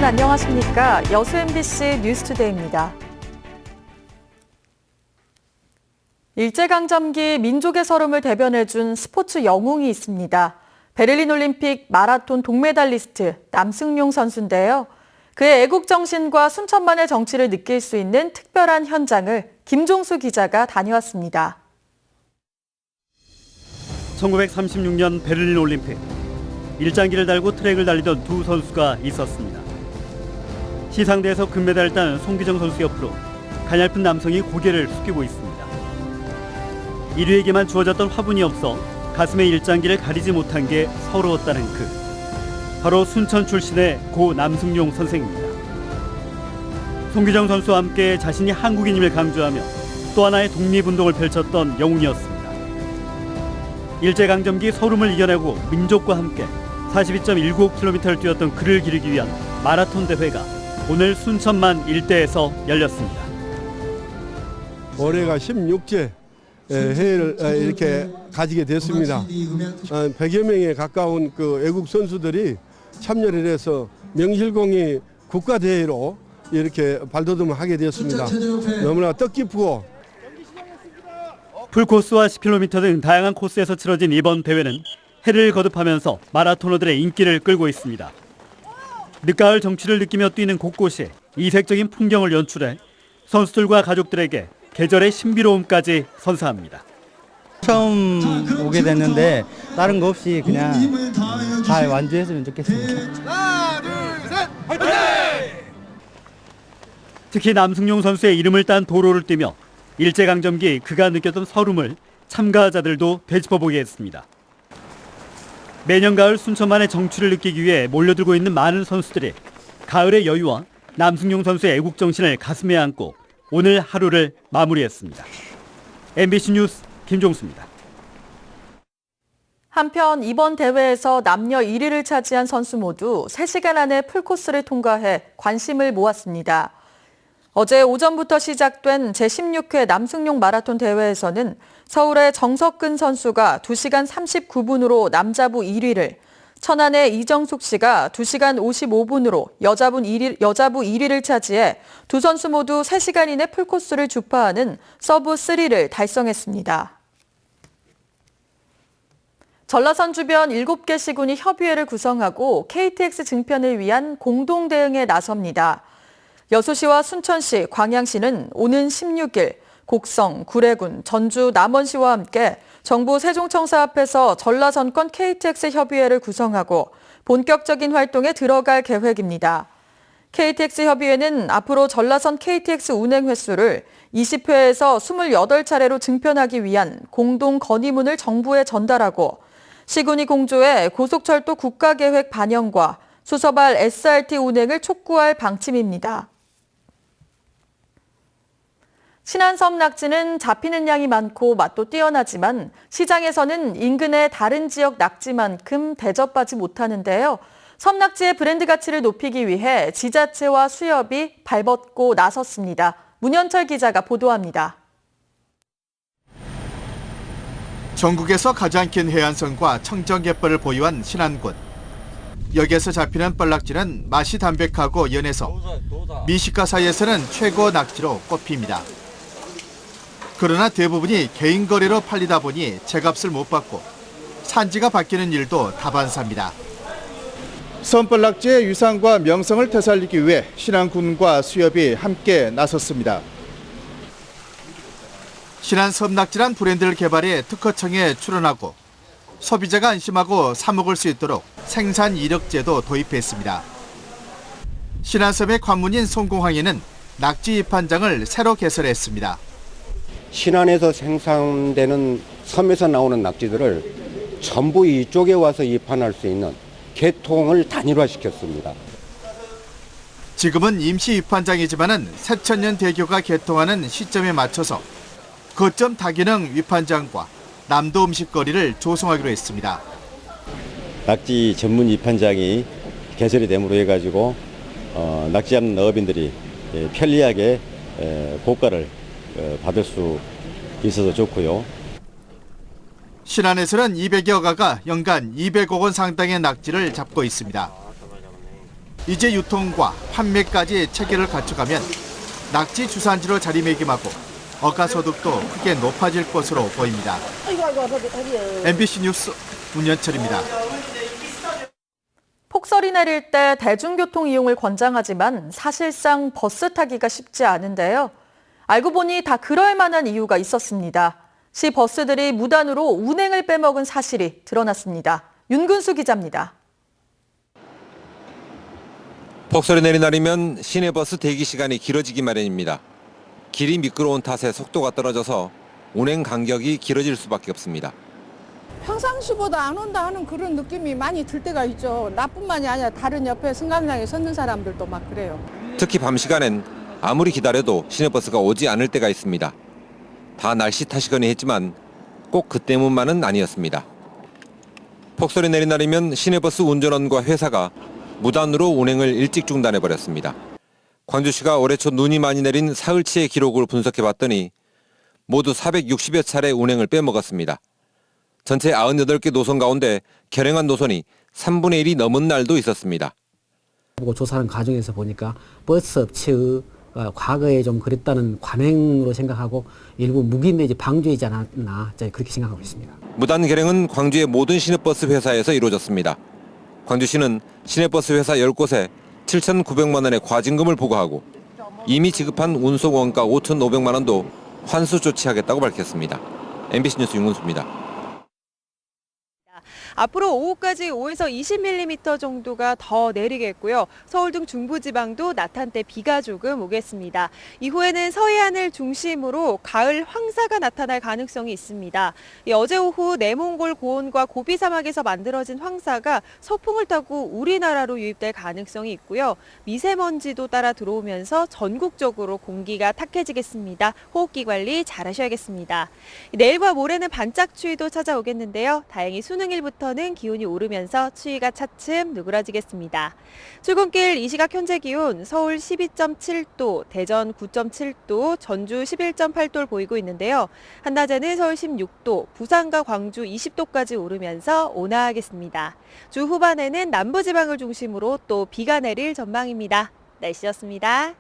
여러분 안녕하십니까? 여수 MBC 뉴스투데이입니다. 일제강점기 민족의 서름을 대변해준 스포츠 영웅이 있습니다. 베를린 올림픽 마라톤 동메달리스트 남승용 선수인데요. 그의 애국정신과 순천만의 정치를 느낄 수 있는 특별한 현장을 김종수 기자가 다녀왔습니다. 1936년 베를린 올림픽. 일장기를 달고 트랙을 달리던 두 선수가 있었습니다. 시상대에서 금메달을 딴 송기정 선수 옆으로 가냘픈 남성이 고개를 숙이고 있습니다. 1위에게만 주어졌던 화분이 없어 가슴의 일장기를 가리지 못한 게 서러웠다는 그. 바로 순천 출신의 고 남승용 선생입니다. 송기정 선수와 함께 자신이 한국인임을 강조하며 또 하나의 독립운동을 펼쳤던 영웅이었습니다. 일제강점기 서름을 이겨내고 민족과 함께 42.195km를 뛰었던 그를 기리기 위한 마라톤 대회가 오늘 순천만 일대에서 열렸습니다. 올해가 16제 해를 이렇게 가지게 됐습니다. 100여 명에 가까운 그 애국 선수들이 참여를 해서 명실공히 국가대회로 이렇게 발돋움을 하게 되었습니다. 너무나 뜻깊고 풀코스와 10km 등 다양한 코스에서 치러진 이번 대회는 해를 거듭하면서 마라토너들의 인기를 끌고 있습니다. 늦가을 정취를 느끼며 뛰는 곳곳이 이색적인 풍경을 연출해 선수들과 가족들에게 계절의 신비로움까지 선사합니다. 처음 오게 됐는데 다른 거 없이 그냥 잘 완주했으면 좋겠습니다. 하나, 둘, 셋, 화이팅! 특히 남승용 선수의 이름을 딴 도로를 뛰며 일제강점기 그가 느꼈던 서름을 참가자들도 되짚어보게 했습니다. 매년 가을 순천만의 정취를 느끼기 위해 몰려들고 있는 많은 선수들이 가을의 여유와 남승용 선수의 애국정신을 가슴에 안고 오늘 하루를 마무리했습니다. MBC 뉴스 김종수입니다. 한편 이번 대회에서 남녀 1위를 차지한 선수 모두 3시간 안에 풀코스를 통과해 관심을 모았습니다. 어제 오전부터 시작된 제16회 남승용 마라톤 대회에서는 서울의 정석근 선수가 2시간 39분으로 남자부 1위를, 천안의 이정숙 씨가 2시간 55분으로 여자부 1위를 차지해 두 선수 모두 3시간 이내 풀코스를 주파하는 서브 3를 달성했습니다. 전라선 주변 7개 시군이 협의회를 구성하고 KTX 증편을 위한 공동 대응에 나섭니다. 여수시와 순천시, 광양시는 오는 16일 곡성, 구례군, 전주, 남원시와 함께 정부 세종청사 앞에서 전라선권 KTX 협의회를 구성하고 본격적인 활동에 들어갈 계획입니다. KTX 협의회는 앞으로 전라선 KTX 운행 횟수를 20회에서 28차례로 증편하기 위한 공동 건의문을 정부에 전달하고 시군이 공조해 고속철도 국가계획 반영과 수서발 SRT 운행을 촉구할 방침입니다. 신안섬 낙지는 잡히는 양이 많고 맛도 뛰어나지만 시장에서는 인근의 다른 지역 낙지만큼 대접받지 못하는데요. 섬낙지의 브랜드 가치를 높이기 위해 지자체와 수협이 발벗고 나섰습니다. 문현철 기자가 보도합니다. 전국에서 가장 긴 해안선과 청정갯벌을 보유한 신안군. 여기에서 잡히는 뻘낙지는 맛이 담백하고 연해서 미식가 사이에서는 최고 낙지로 꼽힙니다. 그러나 대부분이 개인 거래로 팔리다 보니 제값을 못 받고 산지가 바뀌는 일도 다반사입니다. 섬뻘낙지의 위상과 명성을 되살리기 위해 신안군과 수협이 함께 나섰습니다. 신안섬낙지란 브랜드를 개발해 특허청에 출원하고 소비자가 안심하고 사 먹을 수 있도록 생산 이력제도 도입했습니다. 신안섬의 관문인 송공항에는 낙지 입판장을 새로 개설했습니다. 신안에서 생산되는 섬에서 나오는 낙지들을 전부 이쪽에 와서 입판할 수 있는 계통을 단일화시켰습니다. 지금은 임시 입판장이지만은 새천년 대교가 개통하는 시점에 맞춰서 거점 다기능 위판장과 남도 음식거리를 조성하기로 했습니다. 낙지 전문 입판장이 개설이 됨으로 해가지고 낙지 잡는 어업인들이 편리하게 고가를 받을 수 있어서 좋고요. 신안에서는 200여 가가 연간 200억 원 상당의 낙지를 잡고 있습니다. 이제 유통과 판매까지 체계를 갖춰가면 낙지 주산지로 자리매김하고 어가소득도 크게 높아질 것으로 보입니다. MBC 뉴스 문현철입니다. 폭설이 내릴 때 대중교통 이용을 권장하지만 사실상 버스 타기가 쉽지 않은데요. 알고 보니 다 그럴 만한 이유가 있었습니다. 시 버스들이 무단으로 운행을 빼먹은 사실이 드러났습니다. 윤근수 기자입니다. 폭설이 내린 날이면 시내버스 대기 시간이 길어지기 마련입니다. 길이 미끄러운 탓에 속도가 떨어져서 운행 간격이 길어질 수밖에 없습니다. 평상시보다 안 온다 하는 그런 느낌이 많이 들 때가 있죠. 나뿐만이 아니라 다른 옆에 승강장에 섰는 사람들도 막 그래요. 특히 밤 시간엔 아무리 기다려도 시내버스가 오지 않을 때가 있습니다. 다 날씨 탓이거니 했지만 꼭 그 때문만은 아니었습니다. 폭설이 내린 날이면 시내버스 운전원과 회사가 무단으로 운행을 일찍 중단해버렸습니다. 광주시가 올해 초 눈이 많이 내린 사흘치의 기록을 분석해봤더니 모두 460여 차례 운행을 빼먹었습니다. 전체 98개 노선 가운데 결행한 노선이 3분의 1이 넘은 날도 있었습니다. 조사하는 과정에서 보니까 버스 업체의 과거에 좀 그랬다는 관행으로 생각하고 일부 무기 내지 방조이지 않았나 그렇게 생각하고 있습니다. 무단 결행은 광주의 모든 시내버스 회사에서 이루어졌습니다. 광주시는 시내버스 회사 10곳에 7,900만 원의 과징금을 부과하고 이미 지급한 운송 원가 5,500만 원도 환수 조치하겠다고 밝혔습니다. MBC 뉴스 윤근수입니다. 앞으로 오후까지 5에서 20mm 정도가 더 내리겠고요. 서울 등 중부지방도 나탄때 비가 조금 오겠습니다. 이후에는 서해안을 중심으로 가을 황사가 나타날 가능성이 있습니다. 어제 오후 내몽골 고원과 고비 사막에서 만들어진 황사가 서풍을 타고 우리나라로 유입될 가능성이 있고요. 미세먼지도 따라 들어오면서 전국적으로 공기가 탁해지겠습니다. 호흡기 관리 잘 하셔야겠습니다. 내일과 모레는 반짝 추위도 찾아오겠는데요. 다행히 수능일부터 는 기온이 오르면서 추위가 차츰 누그러지겠습니다. 출근길 이 시각 현재 기온 서울 12.7도, 대전 9.7도, 전주 11.8도를 보이고 있는데요. 한낮에는 서울 16도, 부산과 광주 20도까지 오르면서 온화하겠습니다. 주 후반에는 남부지방을 중심으로 또 비가 내릴 전망입니다. 날씨였습니다.